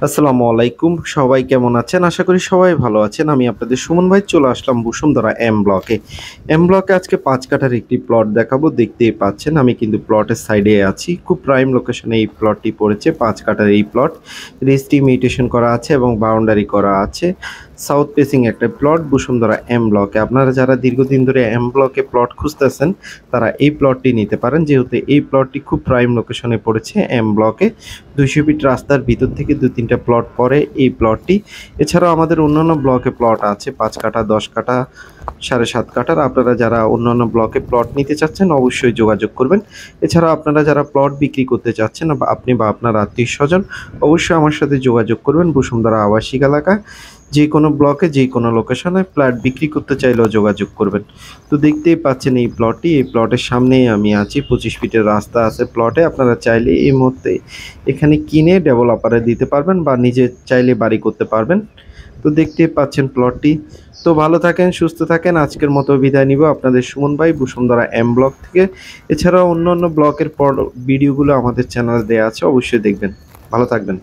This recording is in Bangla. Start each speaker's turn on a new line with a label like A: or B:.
A: আসসালামু আলাইকুম, সবাই কেমন আছেন? আশা করি সবাই ভালো আছেন। আমি আপনাদের সুমন ভাই চলে আসলাম বসুন্ধরা এম ব্লকে। এম ব্লকে আজকে ৫ কাঠার একটি প্লট দেখাবো। দেখতেই পাচ্ছেন আমি কিন্তু প্লটের সাইডে আছি। খুব প্রাইম লোকেশনে এই প্লটটি পড়েছে। ৫ কাঠার এই প্লট রেজিস্ট্রি মিউটেশন করা আছে এবং বাউন্ডারি করা আছে। সাউথ ফেসিং একটা প্লট বসুন্ধরা এম ব্লকে। আপনারা যারা দীর্ঘদিন ধরে এম ব্লকে প্লট খুঁজতেছেন তারা এই প্লটটি নিতে পারেন, যেহেতু এই প্লটটি খুব প্রাইম লোকেশনে পড়েছে এম ব্লকে। ২০০ ফিট রাস্তার ভিতর থেকে ২-৩টা প্লট পড়ে এই প্লটটি। এছাড়াও আমাদের অন্যান্য ব্লকে প্লট আছে ৫ কাঠা, ১০ কাঠা, ৭.৫ কাঠার। আপনারা যারা অন্যান্য ব্লকে প্লট নিতে চাচ্ছেন অবশ্যই যোগাযোগ করবেন। এছাড়াও আপনারা যারা প্লট বিক্রি করতে চাচ্ছেন বা আপনি বা আপনার আত্মীয়স্বজন অবশ্যই আমার সাথে যোগাযোগ করবেন। বসুন্ধরা আবাসিক এলাকা যে কোনো ব্লকে যে কোনো লোকেশনে ফ্ল্যাট বিক্রি করতে চাইলেও যোগাযোগ করবেন। তো দেখতেই পাচ্ছেন এই প্লটটি, এই প্লটের সামনেই আমি আছি। ২৫ ফিটের রাস্তা আছে প্লটে। আপনারা চাইলে এই মুহূর্তে এখানে কিনে ডেভেলপারে দিতে পারবেন বা নিজে চাইলে বাড়ি করতে পারবেন। তো দেখতেই পাচ্ছেন প্লটটি। তো ভালো থাকেন, সুস্থ থাকেন। আজকের মতো বিদায় নিব। আপনাদের সুমন ভাই, বসুন্ধরা এম ব্লক থেকে। এছাড়াও অন্যান্য ব্লকের ভিডিওগুলো আমাদের চ্যানেলে দেয়া আছে, অবশ্যই দেখবেন। ভালো থাকবেন।